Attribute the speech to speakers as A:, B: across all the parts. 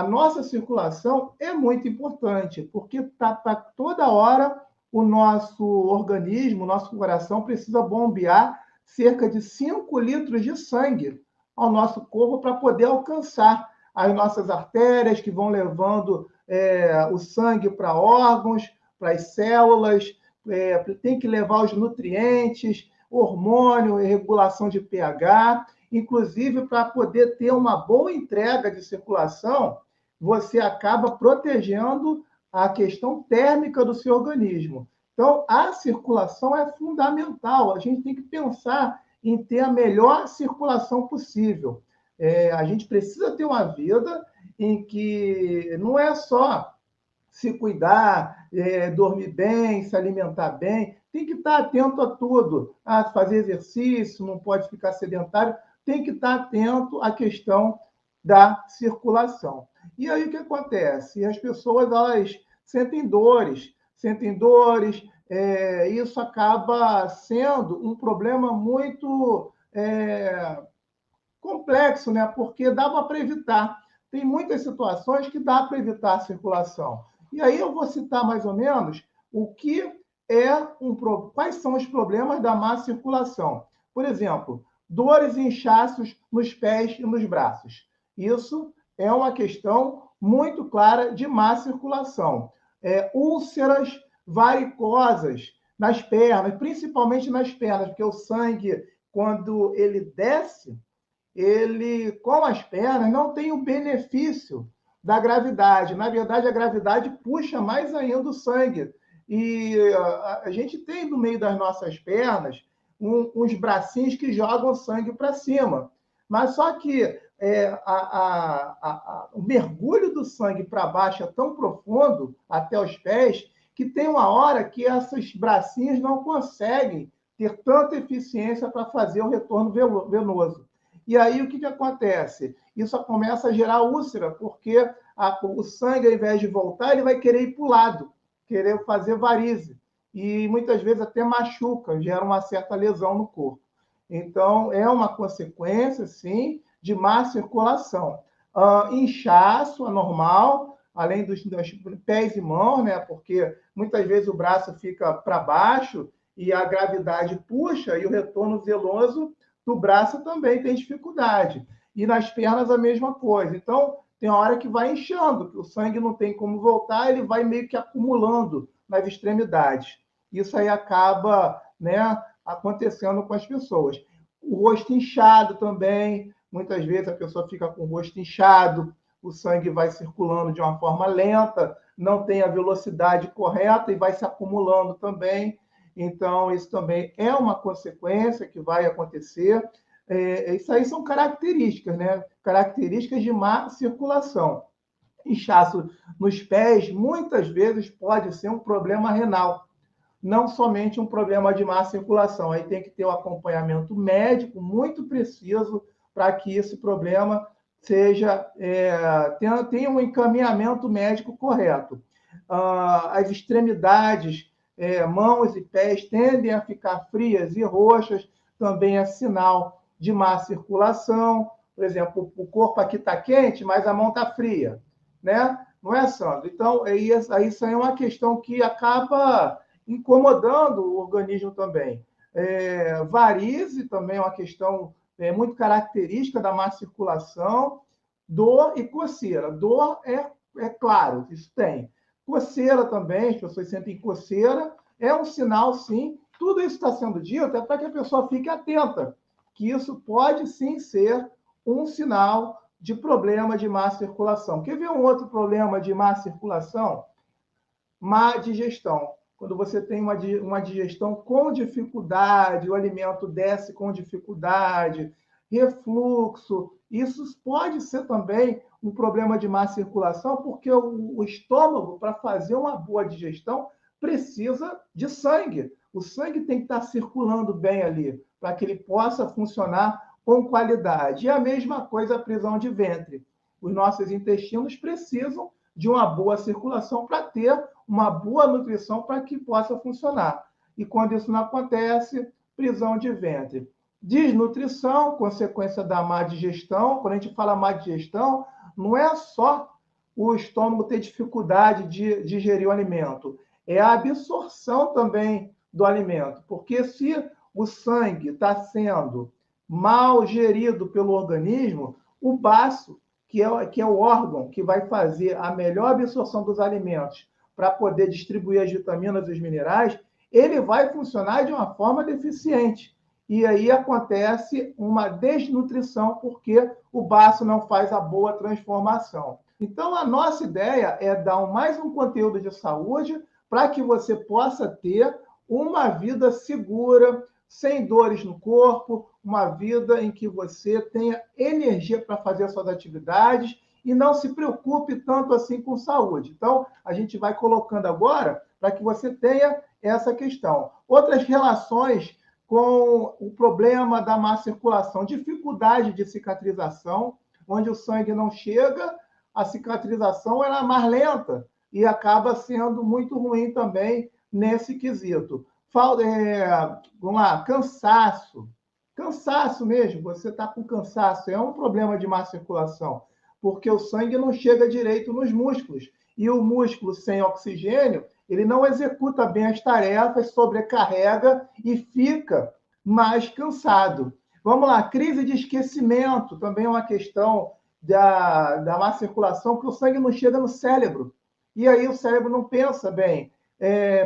A: nossa circulação é muito importante, porque toda hora o nosso organismo, o nosso coração precisa bombear cerca de 5 litros de sangue ao nosso corpo para poder alcançar as nossas artérias, que vão levando o sangue para órgãos, para as células, tem que levar os nutrientes, hormônio, regulação de pH, inclusive para poder ter uma boa entrega de circulação, você acaba protegendo a questão térmica do seu organismo. Então, a circulação é fundamental. A gente tem que pensar em ter a melhor circulação possível. A gente precisa ter uma vida em que não é só se cuidar, dormir bem, se alimentar bem, tem que estar atento a tudo, a fazer exercício, não pode ficar sedentário, tem que estar atento à questão da circulação. E aí o que acontece? As pessoas elas sentem dores, isso acaba sendo um problema muito complexo, né? Porque dava para evitar. Tem muitas situações que dá para evitar a circulação. E aí eu vou citar mais ou menos o que quais são os problemas da má circulação. Por exemplo, dores e inchaços nos pés e nos braços. Isso é uma questão muito clara de má circulação. Úlceras varicosas nas pernas, principalmente nas pernas, porque o sangue, quando ele desce, ele, com as pernas, não tem o benefício da gravidade. Na verdade, a gravidade puxa mais ainda o sangue. E a gente tem no meio das nossas pernas uns bracinhos que jogam sangue para cima. Mas só que o mergulho do sangue para baixo é tão profundo, até os pés, que tem uma hora que esses bracinhos não conseguem ter tanta eficiência para fazer o retorno venoso. E aí o que acontece? Isso começa a gerar úlcera, porque o sangue, ao invés de voltar, ele vai querer ir para o lado, querer fazer varize. E muitas vezes até machuca, gera uma certa lesão no corpo. Então, é uma consequência, sim, de má circulação. Inchaço anormal, além dos pés e mãos, né? Porque muitas vezes o braço fica para baixo e a gravidade puxa e o retorno venoso do braço também tem dificuldade. E nas pernas a mesma coisa. Então, tem uma hora que vai inchando, que o sangue não tem como voltar, ele vai meio que acumulando nas extremidades. Isso aí acaba, né, acontecendo com as pessoas. O rosto inchado também, muitas vezes a pessoa fica com o rosto inchado, o sangue vai circulando de uma forma lenta, não tem a velocidade correta e vai se acumulando também. Então, isso também é uma consequência que vai acontecer. Isso aí são características, né? Características de má circulação. Inchaço nos pés, muitas vezes, pode ser um problema renal, não somente um problema de má circulação. Aí tem que ter um acompanhamento médico muito preciso para que esse problema tenha um encaminhamento médico correto. As extremidades, mãos e pés, tendem a ficar frias e roxas, também é sinal de má circulação. Por exemplo, o corpo aqui está quente, mas a mão está fria, né? Não é, Sandro? Então, isso aí é uma questão que acaba incomodando o organismo também. Varize também é uma questão muito característica da má circulação. Dor e coceira. Dor é claro, isso tem. Coceira também, as pessoas sentem coceira, é um sinal, sim. Tudo isso está sendo dito até para que a pessoa fique atenta, que isso pode, sim, ser um sinal de problema de má circulação. Quer ver um outro problema de má circulação? Má digestão. Quando você tem uma digestão com dificuldade, o alimento desce com dificuldade, refluxo, isso pode ser também um problema de má circulação, porque o estômago, para fazer uma boa digestão, precisa de sangue. O sangue tem que estar circulando bem ali, para que ele possa funcionar com qualidade. E a mesma coisa a prisão de ventre. Os nossos intestinos precisam de uma boa circulação para ter uma boa nutrição para que possa funcionar. E quando isso não acontece, prisão de ventre. Desnutrição, consequência da má digestão. Quando a gente fala má digestão, não é só o estômago ter dificuldade de digerir o alimento? É a absorção também do alimento, porque se o sangue está sendo mal gerido pelo organismo, o baço, que é o órgão que vai fazer a melhor absorção dos alimentos para poder distribuir as vitaminas e os minerais, ele vai funcionar de uma forma deficiente. E aí acontece uma desnutrição, porque o baço não faz a boa transformação. Então, a nossa ideia é dar mais um conteúdo de saúde para que você possa ter uma vida segura, sem dores no corpo, uma vida em que você tenha energia para fazer suas atividades e não se preocupe tanto assim com saúde. Então, a gente vai colocando agora para que você tenha essa questão. Outras relações com o problema da má circulação, dificuldade de cicatrização, onde o sangue não chega, a cicatrização ela é mais lenta e acaba sendo muito ruim também nesse quesito. Vamos lá, cansaço. Cansaço mesmo, você está com cansaço, é um problema de má circulação, porque o sangue não chega direito nos músculos. E o músculo sem oxigênio, ele não executa bem as tarefas, sobrecarrega e fica mais cansado. Vamos lá, crise de esquecimento, também é uma questão da má circulação, porque o sangue não chega no cérebro. E aí o cérebro não pensa bem.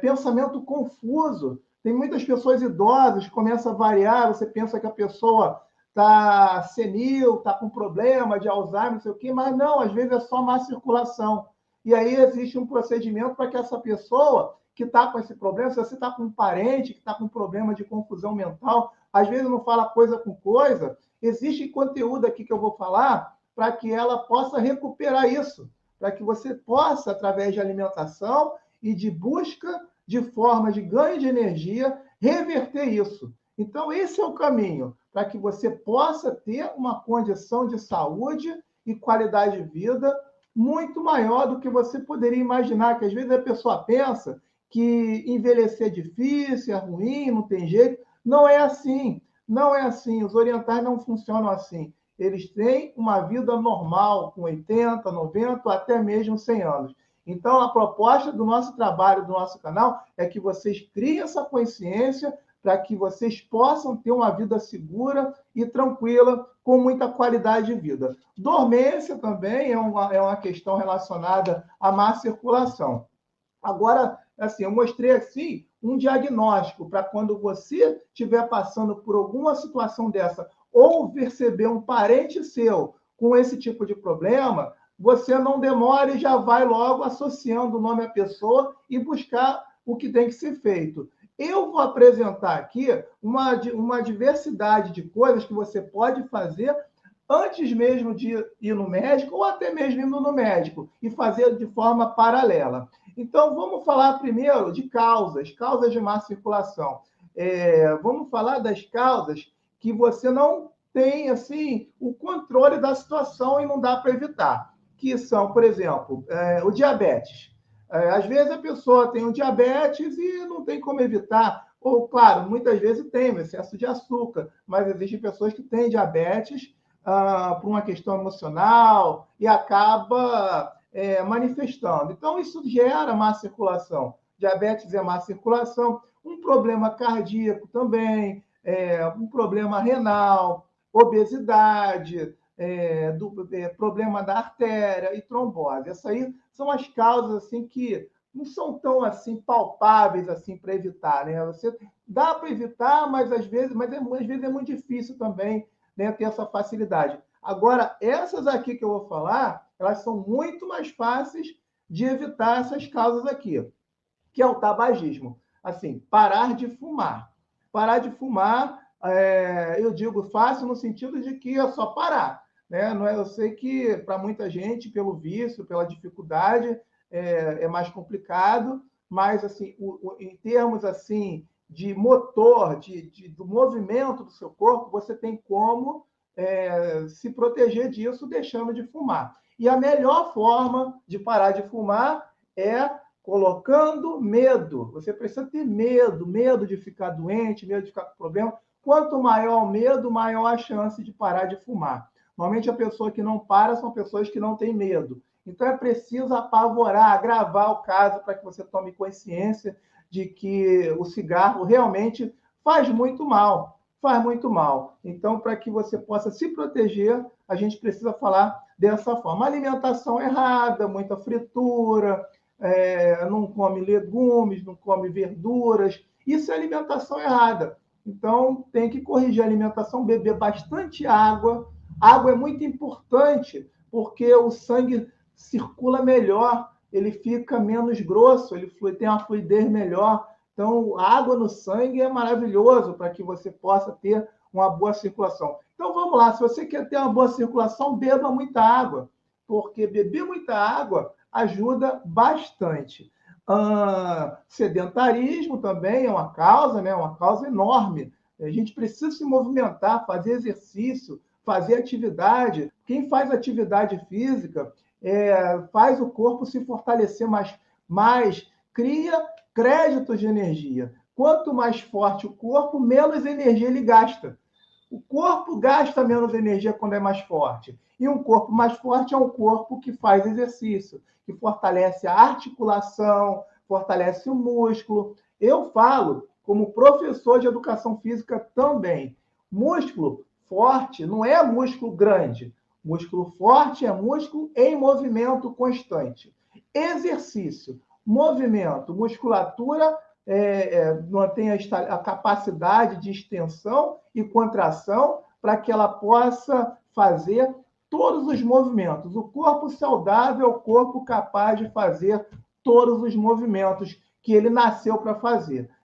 A: Pensamento confuso. Tem muitas pessoas idosas que começam a variar, você pensa que a pessoa está senil, está com problema de Alzheimer, não sei o quê, mas não, às vezes é só má circulação. E aí existe um procedimento para que essa pessoa que está com esse problema, se você está com um parente que está com problema de confusão mental, às vezes não fala coisa com coisa, existe conteúdo aqui que eu vou falar para que ela possa recuperar isso, para que você possa, através de alimentação e de busca de formas de ganho de energia, reverter isso. Então, esse é o caminho para que você possa ter uma condição de saúde e qualidade de vida muito maior do que você poderia imaginar, que às vezes a pessoa pensa que envelhecer é difícil, é ruim, não tem jeito. Não é assim. Não é assim. Os orientais não funcionam assim. Eles têm uma vida normal, com 80, 90, até mesmo 100 anos. Então, a proposta do nosso trabalho, do nosso canal, é que vocês criem essa consciência para que vocês possam ter uma vida segura e tranquila, com muita qualidade de vida. Dormência também é uma questão relacionada à má circulação. Agora, assim, eu mostrei assim um diagnóstico para quando você estiver passando por alguma situação dessa ou perceber um parente seu com esse tipo de problema, você não demore e já vai logo associando o nome à pessoa e buscar o que tem que ser feito. Eu vou apresentar aqui uma diversidade de coisas que você pode fazer antes mesmo de ir no médico ou até mesmo indo no médico e fazer de forma paralela. Então, vamos falar primeiro de causas de má circulação. Vamos falar das causas que você não tem assim o controle da situação e não dá para evitar, que são, por exemplo, o diabetes. Às vezes a pessoa tem um diabetes e não tem como evitar, ou, claro, muitas vezes tem um excesso de açúcar, mas existem pessoas que têm diabetes por uma questão emocional e acaba manifestando. Então, isso gera má circulação. Diabetes é má circulação, um problema cardíaco também, um problema renal, obesidade, problema da artéria e trombose. Essas aí são as causas assim que não são tão assim palpáveis assim para evitar, né? Você dá para evitar, mas às vezes é muito difícil também, né, ter essa facilidade. Agora, essas aqui que eu vou falar, elas são muito mais fáceis de evitar essas causas aqui, que é o tabagismo. Assim, parar de fumar. Parar de fumar, eu digo fácil no sentido de que é só parar. Né? Não é, eu sei que para muita gente, pelo vício, pela dificuldade, é mais complicado, mas assim, em termos assim de motor, do movimento do seu corpo, você tem como se proteger disso deixando de fumar. E a melhor forma de parar de fumar é colocando medo. Você precisa ter medo de ficar doente, medo de ficar com problema. Quanto maior o medo, maior a chance de parar de fumar. Normalmente, a pessoa que não para são pessoas que não têm medo. Então é preciso apavorar, agravar o caso para que você tome consciência de que o cigarro realmente faz muito mal, faz muito mal. Então, para que você possa se proteger, a gente precisa falar dessa forma. Alimentação errada, muita fritura, não come legumes, não come verduras. Isso é alimentação errada. Então, tem que corrigir a alimentação, beber bastante água. Água é muito importante, porque o sangue circula melhor, ele fica menos grosso, ele tem uma fluidez melhor. Então, a água no sangue é maravilhoso para que você possa ter uma boa circulação. Então, vamos lá, se você quer ter uma boa circulação, beba muita água, porque beber muita água ajuda bastante. Sedentarismo também é uma causa, né? Uma causa enorme. A gente precisa se movimentar, fazer exercício, fazer atividade. Quem faz atividade física faz o corpo se fortalecer mais, cria créditos de energia. Quanto mais forte o corpo, menos energia ele gasta. O corpo gasta menos energia quando é mais forte. E um corpo mais forte é um corpo que faz exercício, que fortalece a articulação, fortalece o músculo. Eu falo, como professor de educação física também, músculo forte não é músculo grande. Músculo forte é músculo em movimento constante. Exercício, movimento, musculatura mantém a capacidade de extensão e contração para que ela possa fazer todos os movimentos. O corpo saudável é o corpo capaz de fazer todos os movimentos que ele nasceu para fazer.